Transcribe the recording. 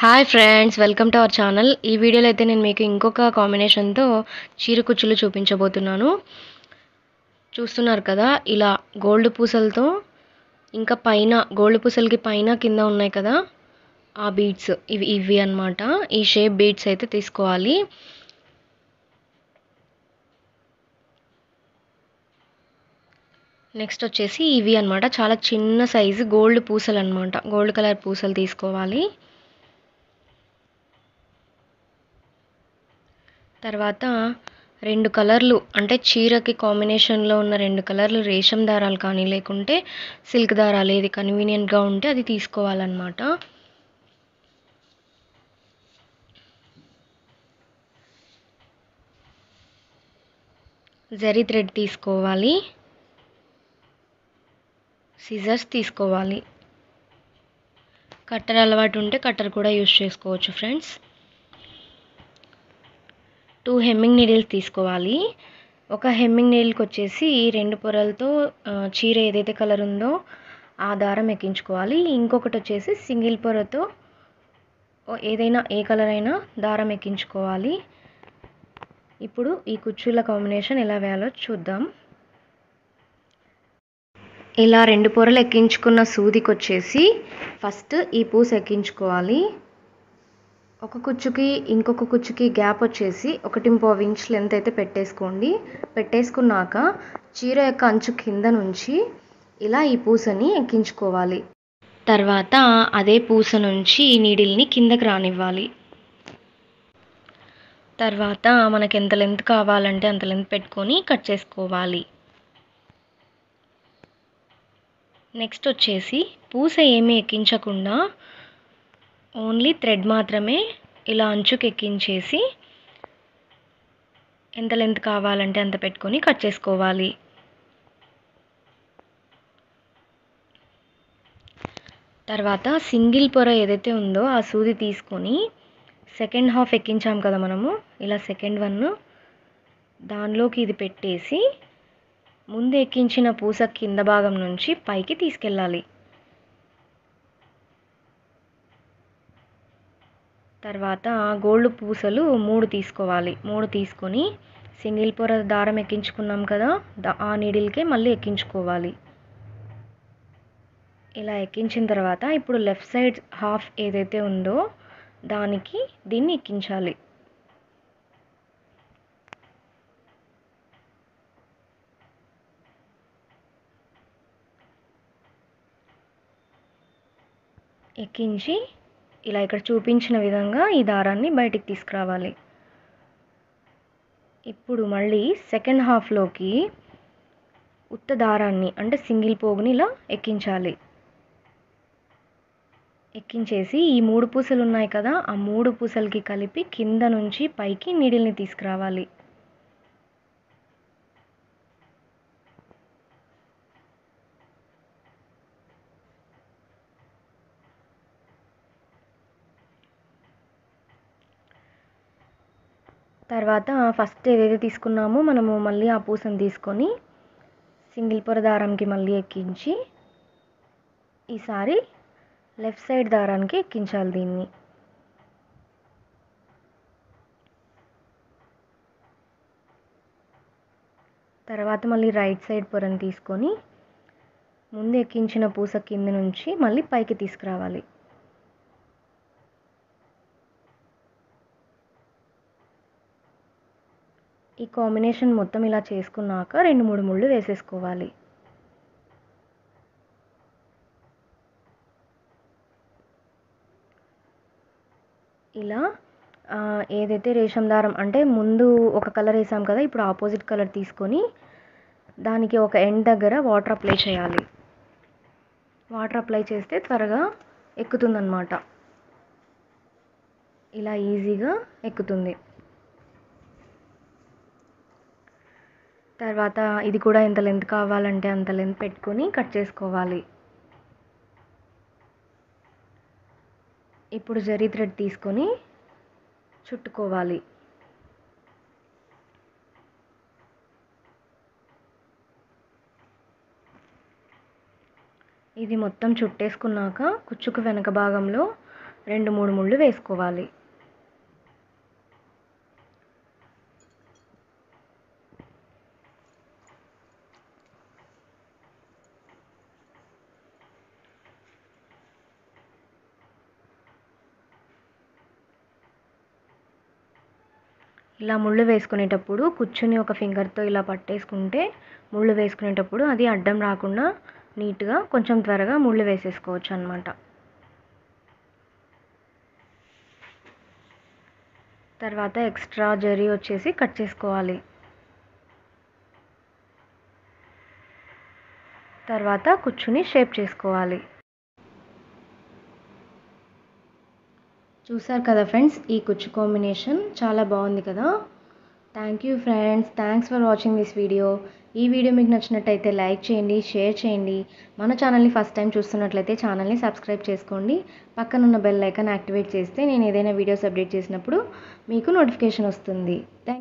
Hi friends, welcome to our channel. ఈ వీడియోలో అయితే నేను మీకు ఇంకొక కాంబినేషన్తో చీర కుచ్చులు చూపించబోతున్నాను. చూస్తున్నారు కదా, ఇలా గోల్డ్ పూసలతో ఇంకా పైన గోల్డ్ పూసలకి పైన కింద ఉన్నాయి కదా ఆ బీడ్స్, ఇవి అన్నమాట. ఈ షేప్ బీడ్స్ అయితే తీసుకోవాలి. నెక్స్ట్ వచ్చేసి ఇవి అన్నమాట, చాలా చిన్న సైజు గోల్డ్ పూసలు అన్నమాట. గోల్డ్ కలర్ పూసలు తీసుకోవాలి. తర్వాత 2 కలర్లు, అంటే చీరకి కాంబినేషన్లో ఉన్న 2 కలర్లు రేషం దారాలు కానీ లేకుంటే సిల్క్ దారాలు, ఏది కన్వీనియంట్గా ఉంటే అది తీసుకోవాలన్నమాట. జరీ థ్రెడ్ తీసుకోవాలి. సిజర్స్ తీసుకోవాలి. కట్టర్ అలవాటు ఉంటే కట్టర్ కూడా యూజ్ చేసుకోవచ్చు ఫ్రెండ్స్. 2 హెమ్మింగ్ నీడిల్స్ తీసుకోవాలి. ఒక హెమ్మింగ్ నీడిల్కి వచ్చేసి 2 పొరలతో చీర ఏదైతే కలర్ ఉందో ఆ దారం ఎక్కించుకోవాలి. ఇంకొకటి వచ్చేసి సింగిల్ పొరతో ఏదైనా ఏ కలర్ అయినా దారం ఎక్కించుకోవాలి. ఇప్పుడు ఈ కుచ్చుల కాంబినేషన్ ఎలా వేయాలో చూద్దాం. ఇలా 2 పొరలు ఎక్కించుకున్న సూదికి వచ్చేసి ఫస్ట్ ఈ పూస ఎక్కించుకోవాలి. ఒక కుచ్చుకి ఇంకొక కుచ్చుకి గ్యాప్ వచ్చేసి 1.5 ఇంచ్ లెంత్ అయితే పెట్టేసుకోండి. పెట్టేసుకున్నాక చీర యొక్క అంచు కింద నుంచి ఇలా ఈ పూసని ఎక్కించుకోవాలి. తర్వాత అదే పూస నుంచి నీడిల్ని కిందకి రానివ్వాలి. తర్వాత మనకి ఎంత లెంత్ కావాలంటే అంత లెంత్ పెట్టుకొని కట్ చేసుకోవాలి. నెక్స్ట్ వచ్చేసి పూస ఏమీ ఎక్కించకుండా ఓన్లీ థ్రెడ్ మాత్రమే ఇలా అంచుకి ఎక్కించేసి ఎంత లెంత్ కావాలంటే అంత పెట్టుకొని కట్ చేసుకోవాలి. తర్వాత సింగిల్ పొర ఏదైతే ఉందో ఆ సూది తీసుకొని సెకండ్ హాఫ్ ఎక్కించాం కదా మనము, ఇలా సెకండ్ వన్ దానిలోకి ఇది పెట్టేసి ముందు ఎక్కించిన పూస కింద భాగం నుంచి పైకి తీసుకెళ్ళాలి. తర్వాత గోల్డ్ పూసలు 3 తీసుకోవాలి. 3 తీసుకొని సింగిల్ పొర దారం ఎక్కించుకున్నాం కదా, ఆ నీడిల్కే మళ్ళీ ఎక్కించుకోవాలి. ఇలా ఎక్కించిన తర్వాత ఇప్పుడు లెఫ్ట్ సైడ్ హాఫ్ ఏదైతే ఉందో దానికి దీన్ని ఎక్కించాలి. ఎక్కించి ఇలా ఇక్కడ చూపించిన విధంగా ఈ దారాన్ని బయటికి తీసుకురావాలి. ఇప్పుడు మళ్ళీ సెకండ్ హాఫ్లోకి ఉత్త దారాన్ని, అంటే సింగిల్ పోగుని ఇలా ఎక్కించాలి. ఎక్కించేసి ఈ 3 పూసలు ఉన్నాయి కదా, ఆ 3 పూసలకి కలిపి కింద నుంచి పైకి నీడిల్ని తీసుకురావాలి. తర్వాత ఫస్ట్ ఏదైతే తీసుకున్నామో మనము మళ్ళీ ఆ పూసను తీసుకొని సింగిల్ పొర దారంకి మళ్ళీ ఎక్కించి ఈసారి లెఫ్ట్ సైడ్ దారానికి ఎక్కించాలి దీన్ని. తర్వాత మళ్ళీ రైట్ సైడ్ పొరను తీసుకొని ముందు ఎక్కించిన పూస కింద నుంచి మళ్ళీ పైకి తీసుకురావాలి. ఈ కాంబినేషన్ మొత్తం ఇలా చేసుకున్నాక 2-3 ముళ్ళు వేసేసుకోవాలి. ఇలా ఏదైతే రేషం దారం, అంటే ముందు ఒక కలర్ వేసాం కదా, ఇప్పుడు ఆపోజిట్ కలర్ తీసుకొని దానికి ఒక ఎండ్ దగ్గర వాటర్ అప్లై చేయాలి. వాటర్ అప్లై చేస్తే త్వరగా ఎక్కుతుందన్నమాట. ఇలా ఈజీగా ఎక్కుతుంది. తర్వాత ఇది కూడా ఎంత లెంత్ కావాలంటే అంత లెంత్ పెట్టుకొని కట్ చేసుకోవాలి. ఇప్పుడు జరీ థ్రెడ్ తీసుకొని చుట్టుకోవాలి. ఇది మొత్తం చుట్టేసుకున్నాక కుచ్చుకు వెనక భాగంలో 2-3 ముళ్ళు వేసుకోవాలి. ఇలా ముళ్ళు వేసుకునేటప్పుడు కుచ్చుని ఒక ఫింగర్తో ఇలా పట్టేసుకుంటే ముళ్ళు వేసుకునేటప్పుడు అది అడ్డం రాకుండా నీట్గా కొంచెం త్వరగా ముళ్ళు వేసేసుకోవచ్చు అన్నమాట. తర్వాత ఎక్స్ట్రా జరీ వచ్చేసి కట్ చేసుకోవాలి. తర్వాత కుచ్చుని షేప్ చేసుకోవాలి. చూసారు కదా ఫ్రెండ్స్, ఈ కుచ్చు కాంబినేషన్ చాలా బాగుంది కదా. Thank you friends, thanks for watching this video. ఈ వీడియో మీకు నచ్చినట్టయితే లైక్ చేయండి, షేర్ చేయండి. మన ఛానల్ని ఫస్ట్ టైం చూస్తున్నట్లయితే ఛానల్ని సబ్స్క్రైబ్ చేసుకోండి. పక్కనున్న బెల్ ఐకాన్ యాక్టివేట్ చేస్తే నేను ఏదైనా వీడియోస్ అప్డేట్ చేసినప్పుడు మీకు నోటిఫికేషన్ వస్తుంది.